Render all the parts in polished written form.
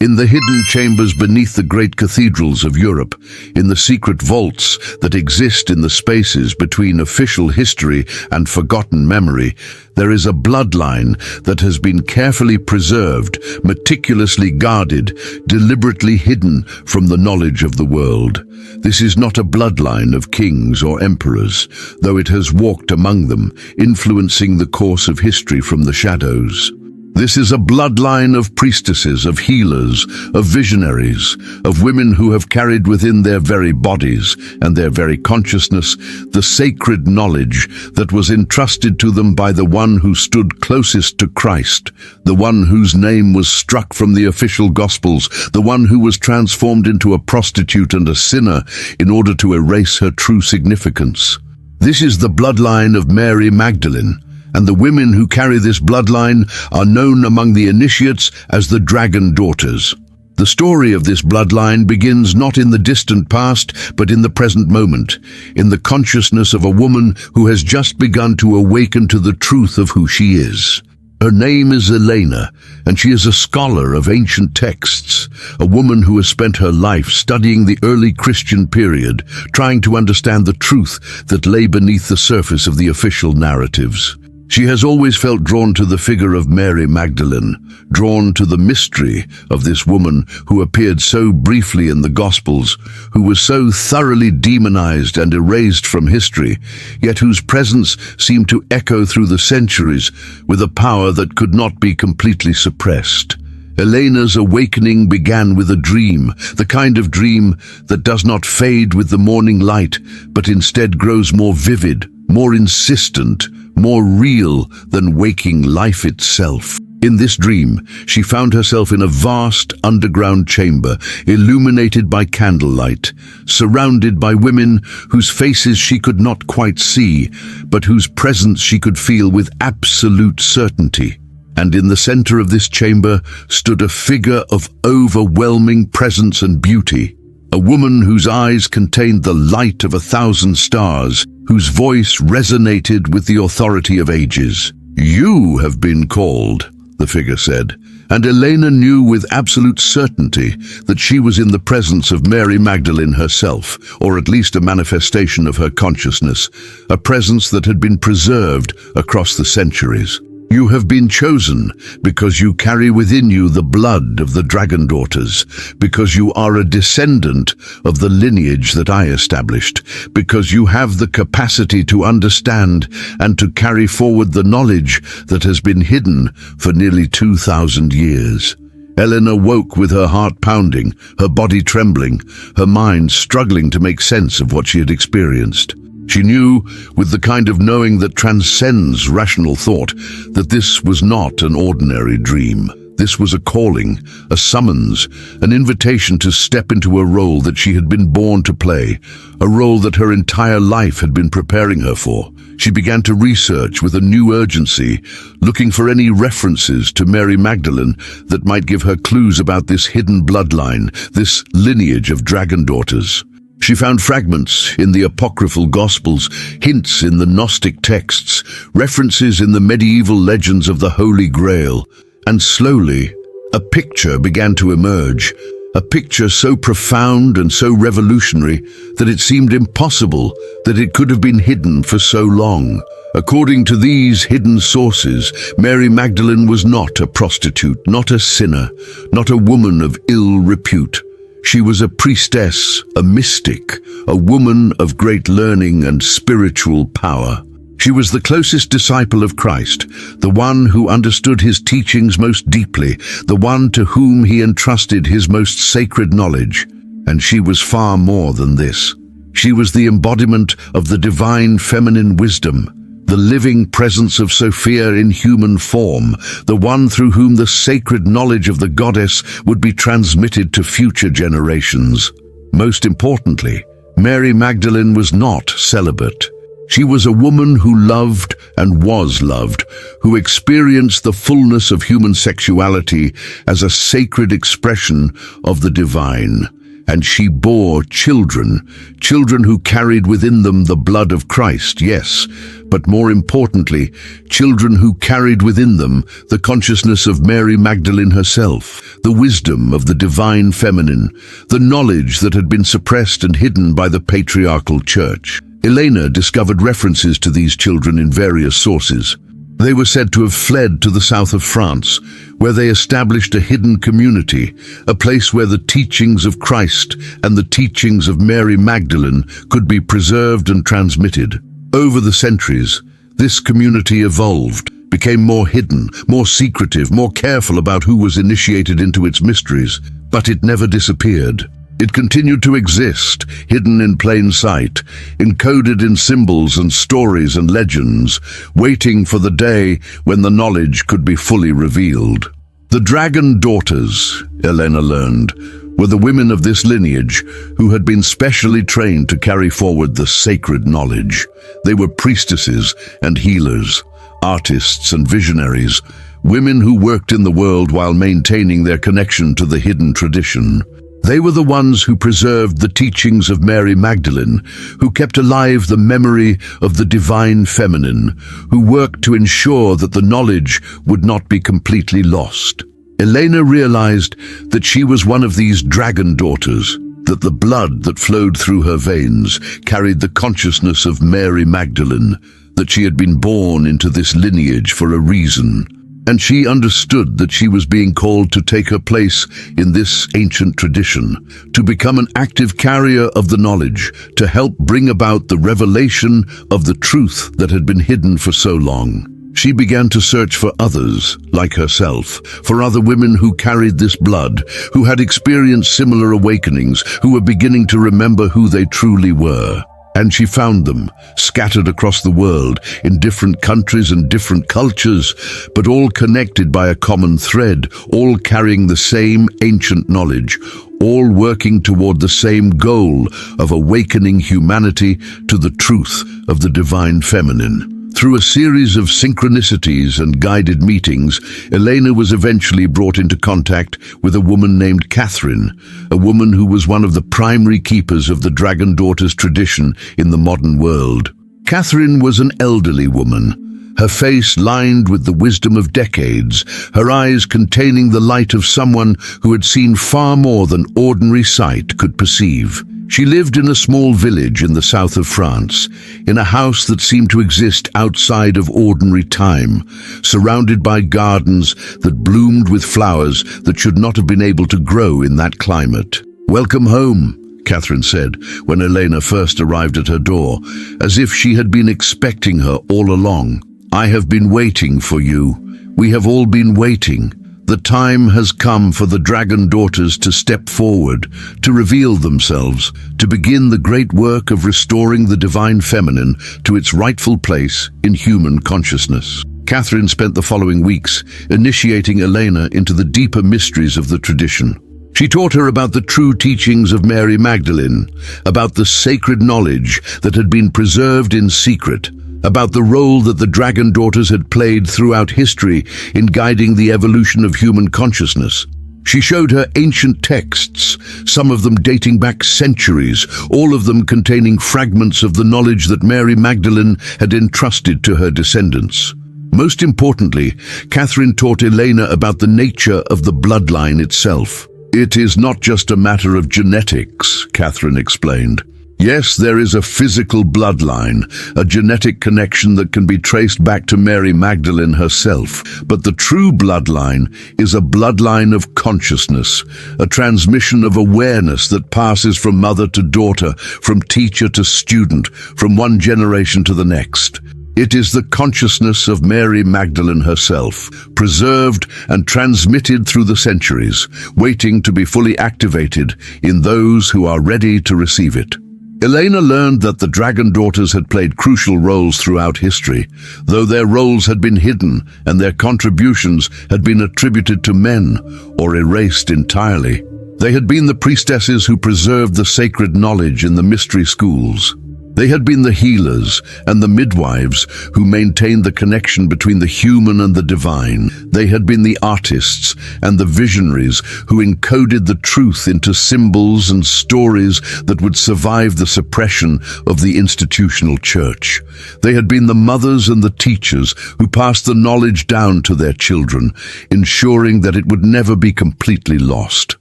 In the hidden chambers beneath the great cathedrals of Europe, in the secret vaults that exist in the spaces between official history and forgotten memory, there is a bloodline that has been carefully preserved, meticulously guarded, deliberately hidden from the knowledge of the world. This is not a bloodline of kings or emperors, though it has walked among them, influencing the course of history from the shadows. This is a bloodline of priestesses, of healers, of visionaries, of women who have carried within their very bodies and their very consciousness the sacred knowledge that was entrusted to them by the one who stood closest to Christ, the one whose name was struck from the official Gospels, the one who was transformed into a prostitute and a sinner in order to erase her true significance. This is the bloodline of Mary Magdalene, and the women who carry this bloodline are known among the initiates as the Dragon Daughters. The story of this bloodline begins not in the distant past, but in the present moment, in the consciousness of a woman who has just begun to awaken to the truth of who she is. Her name is Elena, and she is a scholar of ancient texts, a woman who has spent her life studying the early Christian period, trying to understand the truth that lay beneath the surface of the official narratives. She has always felt drawn to the figure of Mary Magdalene, drawn to the mystery of this woman who appeared so briefly in the Gospels, who was so thoroughly demonized and erased from history, yet whose presence seemed to echo through the centuries with a power that could not be completely suppressed. Elena's awakening began with a dream, the kind of dream that does not fade with the morning light, but instead grows more vivid, more insistent, more real than waking life itself. In this dream, she found herself in a vast underground chamber, illuminated by candlelight, surrounded by women whose faces she could not quite see, but whose presence she could feel with absolute certainty. And in the center of this chamber stood a figure of overwhelming presence and beauty, a woman whose eyes contained the light of 1,000 stars, whose voice resonated with the authority of ages. "You have been called," the figure said, and Elena knew with absolute certainty that she was in the presence of Mary Magdalene herself, or at least a manifestation of her consciousness, a presence that had been preserved across the centuries. "You have been chosen because you carry within you the blood of the Dragon Daughters, because you are a descendant of the lineage that I established, because you have the capacity to understand and to carry forward the knowledge that has been hidden for nearly 2,000 years. Elena woke with her heart pounding, her body trembling, her mind struggling to make sense of what she had experienced. She knew, with the kind of knowing that transcends rational thought, that this was not an ordinary dream. This was a calling, a summons, an invitation to step into a role that she had been born to play, a role that her entire life had been preparing her for. She began to research with a new urgency, looking for any references to Mary Magdalene that might give her clues about this hidden bloodline, this lineage of Dragon Daughters. She found fragments in the apocryphal Gospels, hints in the Gnostic texts, references in the medieval legends of the Holy Grail, and slowly, a picture began to emerge, a picture so profound and so revolutionary that it seemed impossible that it could have been hidden for so long. According to these hidden sources, Mary Magdalene was not a prostitute, not a sinner, not a woman of ill repute. She was a priestess, a mystic, a woman of great learning and spiritual power. She was the closest disciple of Christ, the one who understood his teachings most deeply, the one to whom he entrusted his most sacred knowledge. And she was far more than this. She was the embodiment of the divine feminine wisdom, the living presence of Sophia in human form, the one through whom the sacred knowledge of the goddess would be transmitted to future generations. Most importantly, Mary Magdalene was not celibate. She was a woman who loved and was loved, who experienced the fullness of human sexuality as a sacred expression of the divine. And she bore children, children who carried within them the blood of Christ, yes, but more importantly, children who carried within them the consciousness of Mary Magdalene herself, the wisdom of the divine feminine, the knowledge that had been suppressed and hidden by the patriarchal church. Elena discovered references to these children in various sources. They were said to have fled to the south of France, where they established a hidden community, a place where the teachings of Christ and the teachings of Mary Magdalene could be preserved and transmitted. Over the centuries, this community evolved, became more hidden, more secretive, more careful about who was initiated into its mysteries, but it never disappeared. It continued to exist, hidden in plain sight, encoded in symbols and stories and legends, waiting for the day when the knowledge could be fully revealed. The dragon daughters, Elena learned, were the women of this lineage who had been specially trained to carry forward the sacred knowledge. They were priestesses and healers, artists and visionaries, women who worked in the world while maintaining their connection to the hidden tradition. They were the ones who preserved the teachings of Mary Magdalene, who kept alive the memory of the divine feminine, who worked to ensure that the knowledge would not be completely lost. Elena realized that she was one of these dragon daughters, that the blood that flowed through her veins carried the consciousness of Mary Magdalene, that she had been born into this lineage for a reason. And she understood that she was being called to take her place in this ancient tradition, to become an active carrier of the knowledge, to help bring about the revelation of the truth that had been hidden for so long. She began to search for others, like herself, for other women who carried this blood, who had experienced similar awakenings, who were beginning to remember who they truly were. And she found them, scattered across the world, in different countries and different cultures, but all connected by a common thread, all carrying the same ancient knowledge, all working toward the same goal of awakening humanity to the truth of the divine feminine. Through a series of synchronicities and guided meetings, Elena was eventually brought into contact with a woman named Catherine, a woman who was one of the primary keepers of the Dragon Daughters tradition in the modern world. Catherine was an elderly woman, her face lined with the wisdom of decades, her eyes containing the light of someone who had seen far more than ordinary sight could perceive. She lived in a small village in the south of France, in a house that seemed to exist outside of ordinary time, surrounded by gardens that bloomed with flowers that should not have been able to grow in that climate. "Welcome home," Catherine said when Elena first arrived at her door, as if she had been expecting her all along. "I have been waiting for you. We have all been waiting. The time has come for the Dragon Daughters to step forward, to reveal themselves, to begin the great work of restoring the divine feminine to its rightful place in human consciousness." Catherine spent the following weeks initiating Elena into the deeper mysteries of the tradition. She taught her about the true teachings of Mary Magdalene, about the sacred knowledge that had been preserved in secret, about the role that the Dragon Daughters had played throughout history in guiding the evolution of human consciousness. She showed her ancient texts, some of them dating back centuries, all of them containing fragments of the knowledge that Mary Magdalene had entrusted to her descendants. Most importantly, Catherine taught Elena about the nature of the bloodline itself. "It is not just a matter of genetics," Catherine explained. "Yes, there is a physical bloodline, a genetic connection that can be traced back to Mary Magdalene herself. But the true bloodline is a bloodline of consciousness, a transmission of awareness that passes from mother to daughter, from teacher to student, from one generation to the next. It is the consciousness of Mary Magdalene herself, preserved and transmitted through the centuries, waiting to be fully activated in those who are ready to receive it." Elena learned that the Dragon Daughters had played crucial roles throughout history, though their roles had been hidden and their contributions had been attributed to men or erased entirely. They had been the priestesses who preserved the sacred knowledge in the mystery schools. They had been the healers and the midwives who maintained the connection between the human and the divine. They had been the artists and the visionaries who encoded the truth into symbols and stories that would survive the suppression of the institutional church. They had been the mothers and the teachers who passed the knowledge down to their children, ensuring that it would never be completely lost.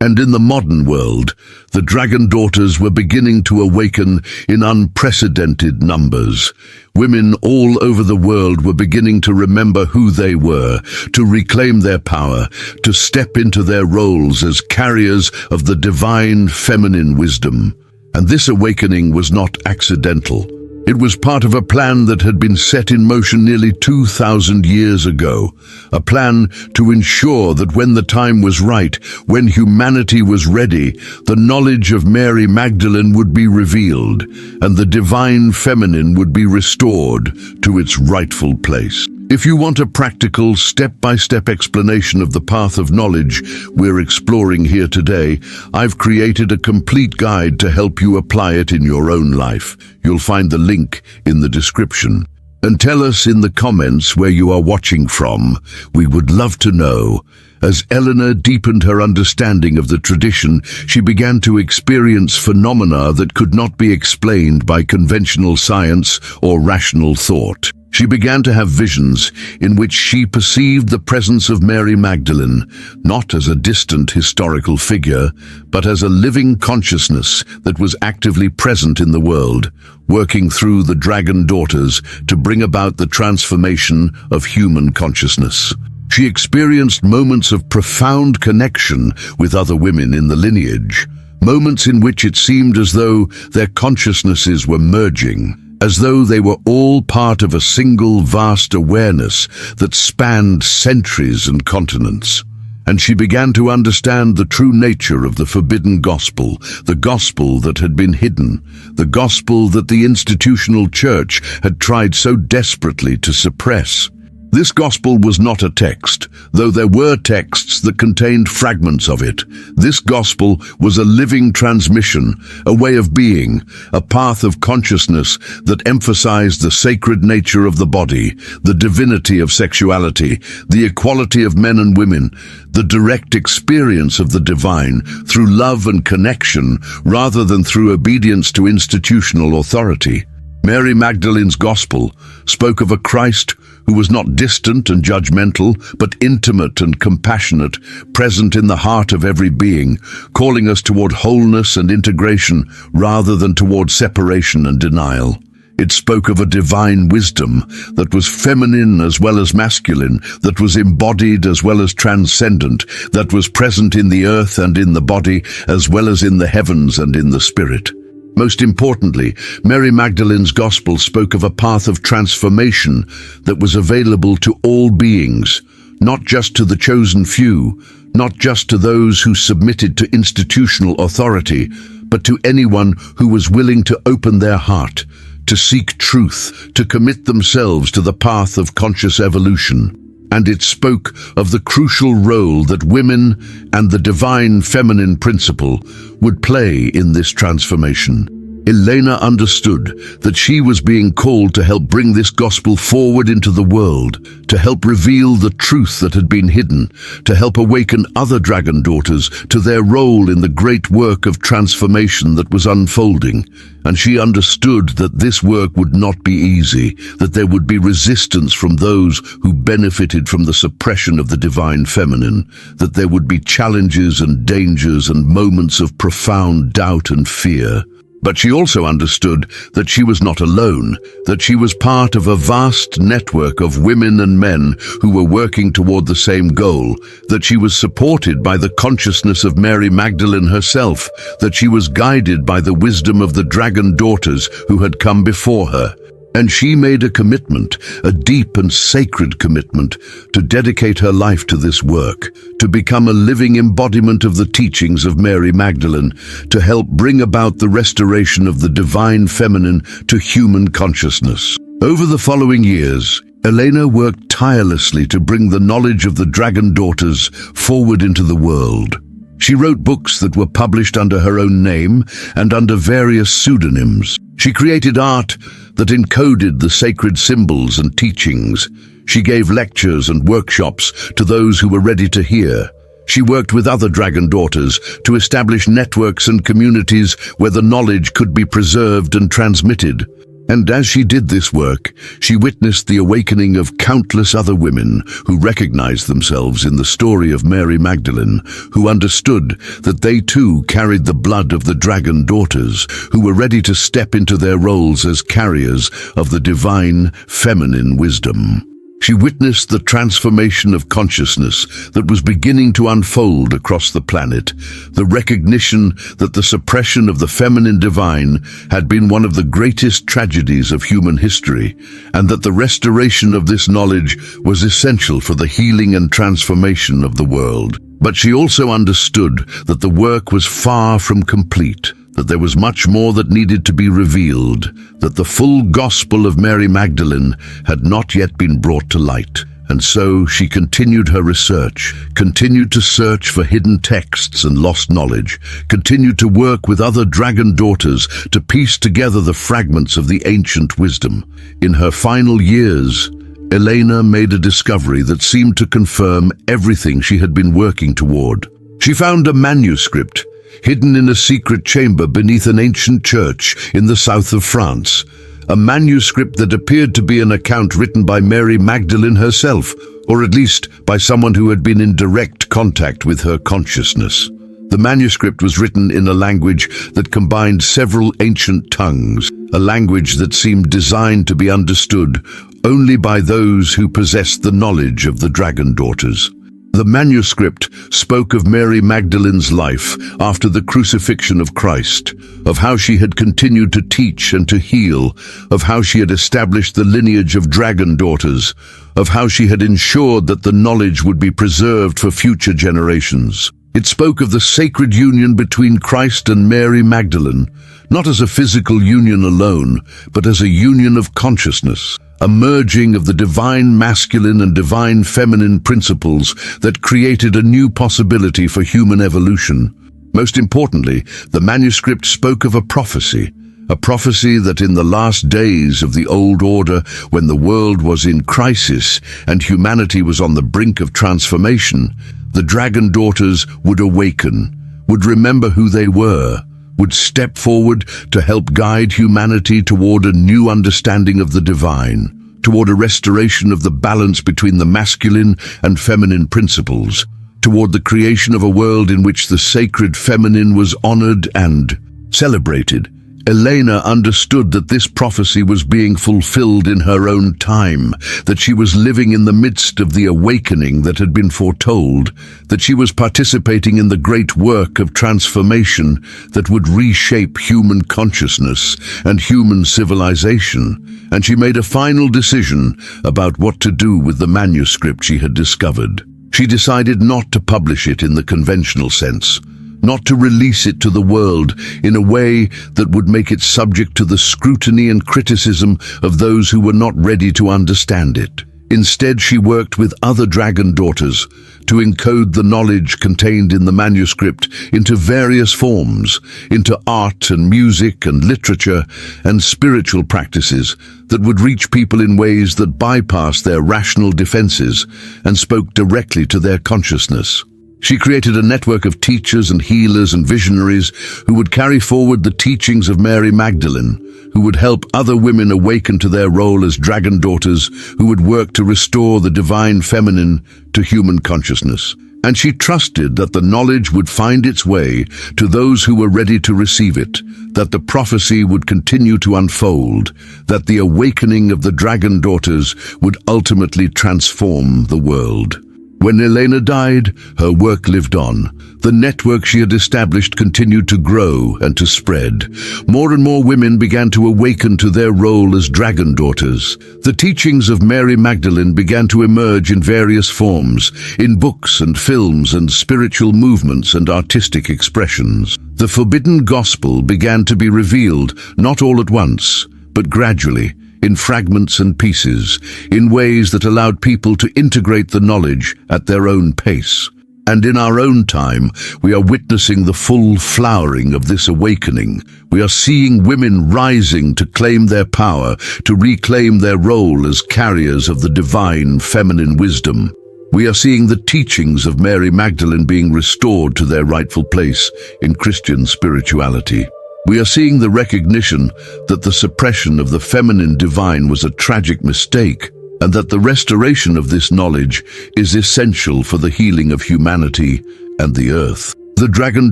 And in the modern world, the dragon daughters were beginning to awaken in unprecedented numbers. Women all over the world were beginning to remember who they were, to reclaim their power, to step into their roles as carriers of the divine feminine wisdom. And this awakening was not accidental. It was part of a plan that had been set in motion nearly 2,000 years ago, a plan to ensure that when the time was right, when humanity was ready, the knowledge of Mary Magdalene would be revealed, and the divine feminine would be restored to its rightful place. If you want a practical, step-by-step explanation of the path of knowledge we're exploring here today, I've created a complete guide to help you apply it in your own life. You'll find the link in the description. And tell us in the comments where you are watching from. We would love to know. As Elena deepened her understanding of the tradition, she began to experience phenomena that could not be explained by conventional science or rational thought. She began to have visions in which she perceived the presence of Mary Magdalene, not as a distant historical figure, but as a living consciousness that was actively present in the world, working through the dragon daughters to bring about the transformation of human consciousness. She experienced moments of profound connection with other women in the lineage, moments in which it seemed as though their consciousnesses were merging, as though they were all part of a single vast awareness that spanned centuries and continents. And she began to understand the true nature of the forbidden gospel, the gospel that had been hidden, the gospel that the institutional church had tried so desperately to suppress. This gospel was not a text, though there were texts that contained fragments of it. This gospel was a living transmission, a way of being, a path of consciousness that emphasized the sacred nature of the body, the divinity of sexuality, the equality of men and women, the direct experience of the divine through love and connection rather than through obedience to institutional authority. Mary Magdalene's gospel spoke of a Christ who was not distant and judgmental, but intimate and compassionate, present in the heart of every being, calling us toward wholeness and integration rather than toward separation and denial. It spoke of a divine wisdom that was feminine as well as masculine, that was embodied as well as transcendent, that was present in the earth and in the body as well as in the heavens and in the spirit. Most importantly, Mary Magdalene's gospel spoke of a path of transformation that was available to all beings, not just to the chosen few, not just to those who submitted to institutional authority, but to anyone who was willing to open their heart, to seek truth, to commit themselves to the path of conscious evolution. And it spoke of the crucial role that women and the divine feminine principle would play in this transformation. Elena understood that she was being called to help bring this gospel forward into the world, to help reveal the truth that had been hidden, to help awaken other dragon daughters to their role in the great work of transformation that was unfolding. And she understood that this work would not be easy, that there would be resistance from those who benefited from the suppression of the divine feminine, that there would be challenges and dangers and moments of profound doubt and fear. But she also understood that she was not alone, that she was part of a vast network of women and men who were working toward the same goal, that she was supported by the consciousness of Mary Magdalene herself, that she was guided by the wisdom of the dragon daughters who had come before her. And she made a commitment, a deep and sacred commitment, to dedicate her life to this work, to become a living embodiment of the teachings of Mary Magdalene, to help bring about the restoration of the divine feminine to human consciousness. Over the following years, Elena worked tirelessly to bring the knowledge of the dragon daughters forward into the world. She wrote books that were published under her own name and under various pseudonyms. She created art that encoded the sacred symbols and teachings. She gave lectures and workshops to those who were ready to hear. She worked with other dragon daughters to establish networks and communities where the knowledge could be preserved and transmitted. And as she did this work, she witnessed the awakening of countless other women who recognized themselves in the story of Mary Magdalene, who understood that they too carried the blood of the dragon daughters, who were ready to step into their roles as carriers of the divine feminine wisdom. She witnessed the transformation of consciousness that was beginning to unfold across the planet, the recognition that the suppression of the feminine divine had been one of the greatest tragedies of human history, and that the restoration of this knowledge was essential for the healing and transformation of the world. But she also understood that the work was far from complete, that there was much more that needed to be revealed, that the full gospel of Mary Magdalene had not yet been brought to light. And so she continued her research, continued to search for hidden texts and lost knowledge, continued to work with other dragon daughters to piece together the fragments of the ancient wisdom. In her final years, Elena made a discovery that seemed to confirm everything she had been working toward. She found a manuscript hidden in a secret chamber beneath an ancient church in the south of France, a manuscript that appeared to be an account written by Mary Magdalene herself, or at least by someone who had been in direct contact with her consciousness. The manuscript was written in a language that combined several ancient tongues, a language that seemed designed to be understood only by those who possessed the knowledge of the dragon daughters. The manuscript spoke of Mary Magdalene's life after the crucifixion of Christ, of how she had continued to teach and to heal, of how she had established the lineage of dragon daughters, of how she had ensured that the knowledge would be preserved for future generations. It spoke of the sacred union between Christ and Mary Magdalene, not as a physical union alone, but as a union of consciousness, a merging of the divine masculine and divine feminine principles that created a new possibility for human evolution. Most importantly, the manuscript spoke of a prophecy that in the last days of the old order, when the world was in crisis and humanity was on the brink of transformation, the dragon daughters would awaken, would remember who they were, would step forward to help guide humanity toward a new understanding of the divine, toward a restoration of the balance between the masculine and feminine principles, toward the creation of a world in which the sacred feminine was honored and celebrated. Elena understood that this prophecy was being fulfilled in her own time, that she was living in the midst of the awakening that had been foretold, that she was participating in the great work of transformation that would reshape human consciousness and human civilization, and she made a final decision about what to do with the manuscript she had discovered. She decided not to publish it in the conventional sense, not to release it to the world in a way that would make it subject to the scrutiny and criticism of those who were not ready to understand it. Instead, she worked with other dragon daughters to encode the knowledge contained in the manuscript into various forms, into art and music and literature and spiritual practices that would reach people in ways that bypassed their rational defenses and spoke directly to their consciousness. She created a network of teachers and healers and visionaries who would carry forward the teachings of Mary Magdalene, who would help other women awaken to their role as dragon daughters, who would work to restore the divine feminine to human consciousness. And she trusted that the knowledge would find its way to those who were ready to receive it, that the prophecy would continue to unfold, that the awakening of the dragon daughters would ultimately transform the world. When Elena died, her work lived on. The network she had established continued to grow and to spread. More and more women began to awaken to their role as dragon daughters. The teachings of Mary Magdalene began to emerge in various forms, in books and films and spiritual movements and artistic expressions. The forbidden gospel began to be revealed, not all at once, but gradually, in fragments and pieces, in ways that allowed people to integrate the knowledge at their own pace. And in our own time, we are witnessing the full flowering of this awakening. We are seeing women rising to claim their power, to reclaim their role as carriers of the divine feminine wisdom. We are seeing the teachings of Mary Magdalene being restored to their rightful place in Christian spirituality. We are seeing the recognition that the suppression of the feminine divine was a tragic mistake, and that the restoration of this knowledge is essential for the healing of humanity and the earth. The dragon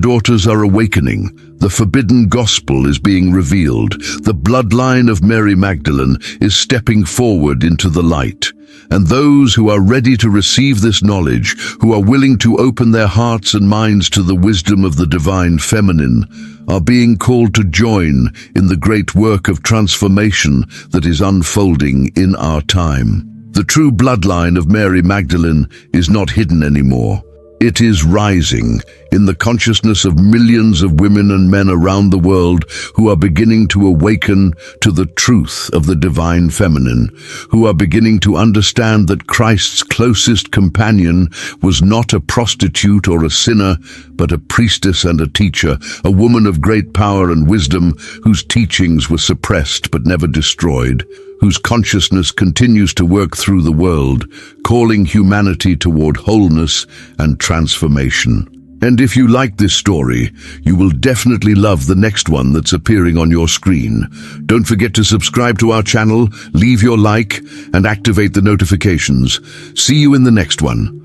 daughters are awakening. The forbidden gospel is being revealed. The bloodline of Mary Magdalene is stepping forward into the light. And those who are ready to receive this knowledge, who are willing to open their hearts and minds to the wisdom of the divine feminine, are being called to join in the great work of transformation that is unfolding in our time. The true bloodline of Mary Magdalene is not hidden anymore. It is rising in the consciousness of millions of women and men around the world who are beginning to awaken to the truth of the divine feminine, who are beginning to understand that Christ's closest companion was not a prostitute or a sinner, but a priestess and a teacher, a woman of great power and wisdom whose teachings were suppressed but never destroyed, whose consciousness continues to work through the world, calling humanity toward wholeness and transformation. And if you like this story, you will definitely love the next one that's appearing on your screen. Don't forget to subscribe to our channel, leave your like, and activate the notifications. See you in the next one.